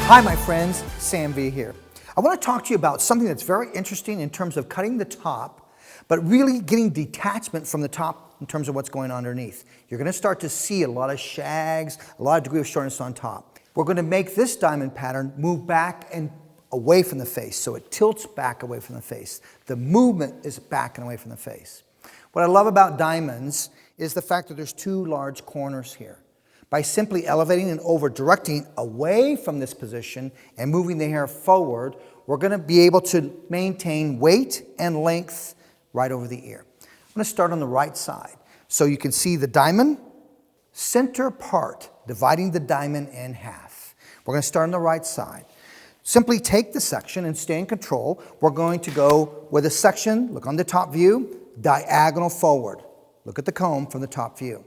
Hi my friends, Sam V here. I want to talk to you about something that's very interesting in terms of cutting the top, but really getting detachment from the top in terms of what's going on underneath. You're going to start to see a lot of shags, a lot of degree of shortness on top. We're going to make this diamond pattern move back and away from the face, so it tilts back away from the face. The movement is back and away from the face. What I love about diamonds is the fact that there's two large corners here. By simply elevating and over-directing away from this position and moving the hair forward, we're going to be able to maintain weight and length right over the ear. I'm going to start on the right side. So you can see the diamond center part, dividing the diamond in half. We're going to start on the right side. Simply take the section and stay in control. We're going to go with a section, look on the top view, diagonal forward. Look at the comb from the top view.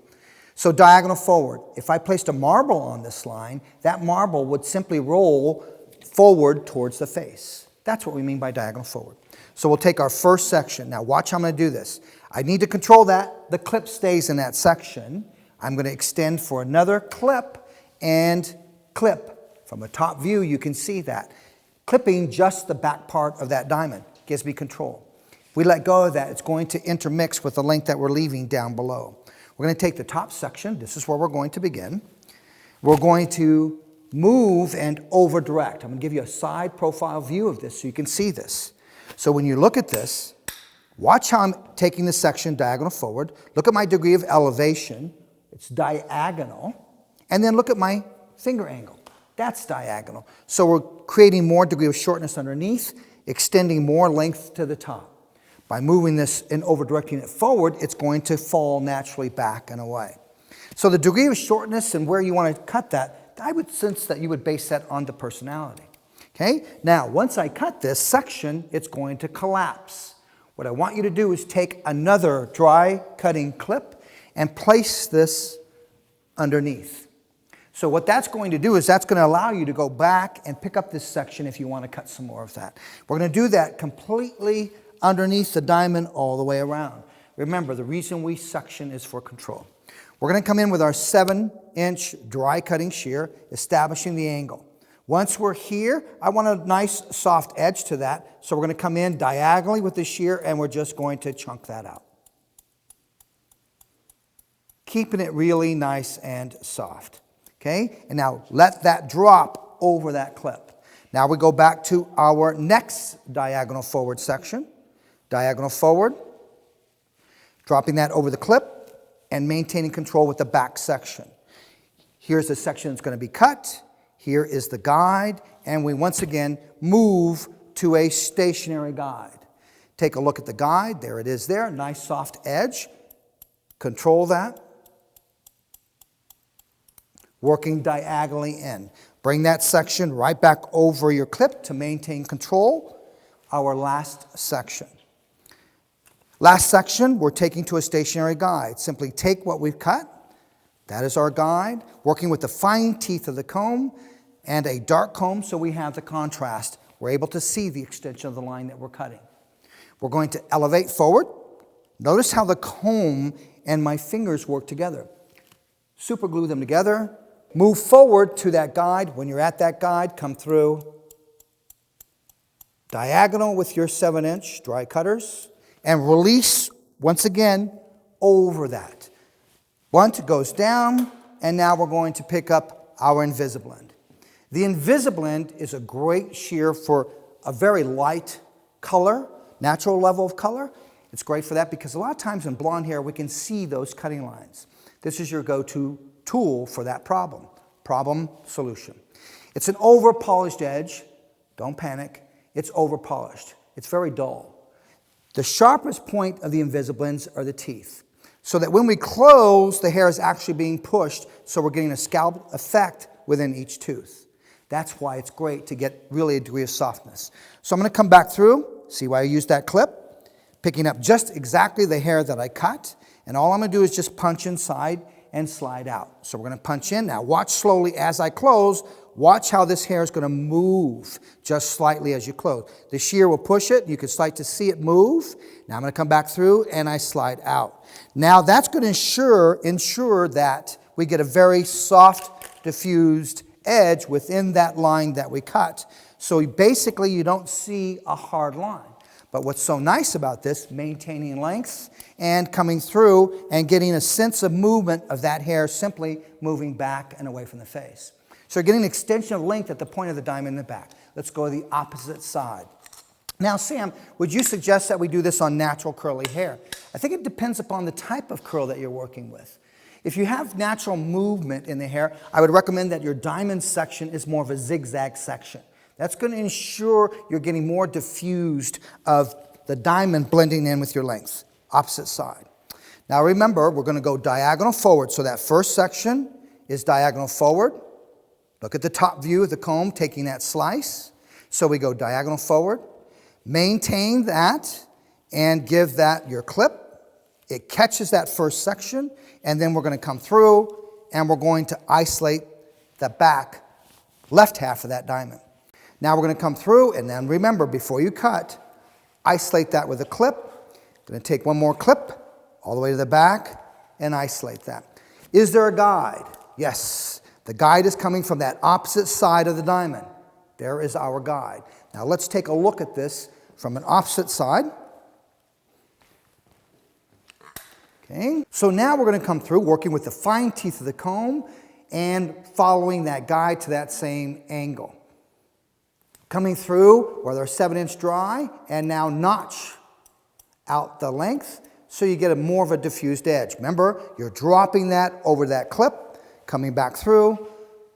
So diagonal forward. If I placed a marble on this line, that marble would simply roll forward towards the face. That's what we mean by diagonal forward. So we'll take our first section. Now watch how I'm going to do this. I need to control that. The clip stays in that section. I'm going to extend for another clip and clip. From a top view, you can see that. Clipping just the back part of that diamond gives me control. If we let go of that, it's going to intermix with the length that we're leaving down below. We're going to take the top section. This is where we're going to begin. We're going to move and over direct. I'm going to give you a side profile view of this so you can see this. So when you look at this, watch how I'm taking the section diagonal forward. Look at my degree of elevation. It's diagonal. And then look at my finger angle. That's diagonal. So we're creating more degree of shortness underneath, extending more length to the top. By moving this and over-directing it forward, it's going to fall naturally back and away. So the degree of shortness and where you want to cut that, I would sense that you would base that on the personality. Okay? Now, once I cut this section, it's going to collapse. What I want you to do is take another dry cutting clip and place this underneath. So what that's going to do is that's going to allow you to go back and pick up this section if you want to cut some more of that. We're going to do that completely underneath the diamond all the way around. Remember, the reason we section is for control. We're going to come in with our 7-inch dry cutting shear, establishing the angle. Once we're here, I want a nice soft edge to that, so we're going to come in diagonally with the shear and we're just going to chunk that out. Keeping it really nice and soft. Okay? And now let that drop over that clip. Now we go back to our next diagonal forward section. Diagonal forward, dropping that over the clip and maintaining control with the back section. Here's the section that's going to be cut. Here is the guide, and we once again move to a stationary guide. Take a look at the guide. There it is there. Nice soft edge. Control that. Working diagonally in. Bring that section right back over your clip to maintain control. Our last section. Last section, we're taking to a stationary guide. Simply take what we've cut. That is our guide. Working with the fine teeth of the comb and a dark comb so we have the contrast. We're able to see the extension of the line that we're cutting. We're going to elevate forward. Notice how the comb and my fingers work together. Super glue them together. Move forward to that guide. When you're at that guide, come through. Diagonal with your 7-inch dry cutters. And release, once again, over that. Once it goes down, and now we're going to pick up our InvisiBlend. The InvisiBlend is a great shear for a very light color, natural level of color. It's great for that because a lot of times in blonde hair, we can see those cutting lines. This is your go-to tool for that problem. Problem solution. It's an over-polished edge. Don't panic. It's over-polished. It's very dull. The sharpest point of the InvisiBlends are the teeth. So that when we close, the hair is actually being pushed, so we're getting a scalp effect within each tooth. That's why it's great to get really a degree of softness. So I'm going to come back through, see why I used that clip, picking up just exactly the hair that I cut, and all I'm going to do is just punch inside and slide out. So we're going to punch in. Now watch slowly as I close. Watch how this hair is going to move just slightly as you close. The shear will push it. You can start to see it move. Now I'm going to come back through and I slide out. Now that's going to ensure that we get a very soft, diffused edge within that line that we cut. So basically you don't see a hard line. But what's so nice about this, maintaining length and coming through and getting a sense of movement of that hair simply moving back and away from the face. So you're getting an extension of length at the point of the diamond in the back. Let's go to the opposite side. Now, Sam, would you suggest that we do this on natural curly hair? I think it depends upon the type of curl that you're working with. If you have natural movement in the hair, I would recommend that your diamond section is more of a zigzag section. That's going to ensure you're getting more diffused of the diamond blending in with your length. Opposite side. Now remember, we're going to go diagonal forward. So that first section is diagonal forward. Look at the top view of the comb taking that slice. So we go diagonal forward. Maintain that and give that your clip. It catches that first section. And then we're going to come through and we're going to isolate the back left half of that diamond. Now we're going to come through, and then remember, before you cut, isolate that with a clip. Going to take one more clip all the way to the back and isolate that. Is there a guide? Yes. The guide is coming from that opposite side of the diamond. There is our guide. Now let's take a look at this from an opposite side. Okay. So now we're going to come through working with the fine teeth of the comb and following that guide to that same angle. Coming through with our 7-inch dry and now notch out the length so you get a more of a diffused edge. Remember, you're dropping that over that clip, coming back through,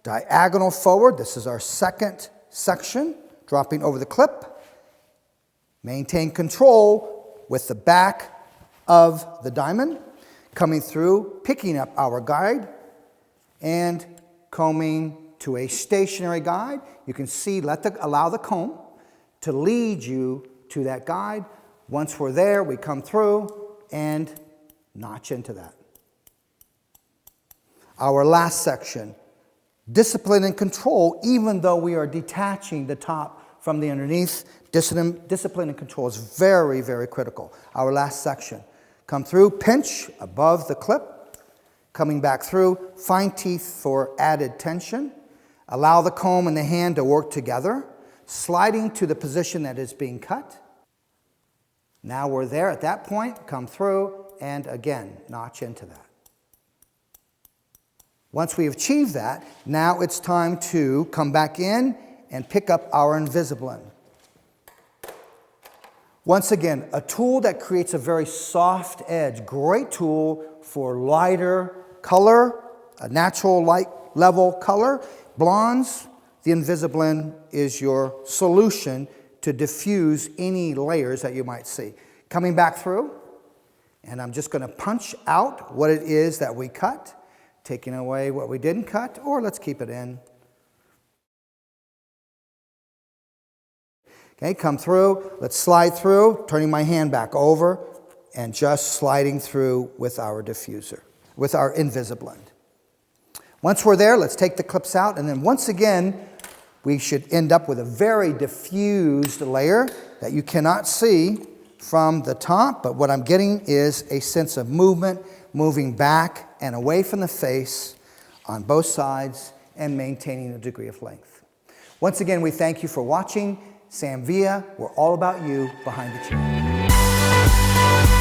diagonal forward. This is our second section, dropping over the clip. Maintain control with the back of the diamond, coming through, picking up our guide and combing to a stationary guide. You can see, allow the comb to lead you to that guide. Once we're there, we come through and notch into that. Our last section, discipline and control, even though we are detaching the top from the underneath. Discipline and control is very, very critical. Our last section, come through, pinch above the clip, coming back through, fine teeth for added tension. Allow the comb and the hand to work together, sliding to the position that is being cut. Now we're there at that point, come through, and again, notch into that. Once we've achieved that, now it's time to come back in and pick up our InvisiBlend. Once again, a tool that creates a very soft edge. Great tool for lighter color, a natural light level color. Blondes, the InvisiBlend is your solution to diffuse any layers that you might see. Coming back through, and I'm just going to punch out what it is that we cut, taking away what we didn't cut, or let's keep it in. Okay, come through, let's slide through, turning my hand back over, and just sliding through with our diffuser, with our InvisiBlend. Once we're there, let's take the clips out, and then once again, we should end up with a very diffused layer that you cannot see from the top, but what I'm getting is a sense of movement, moving back and away from the face on both sides and maintaining a degree of length. Once again, we thank you for watching. Sam Villa, we're all about you behind the chair.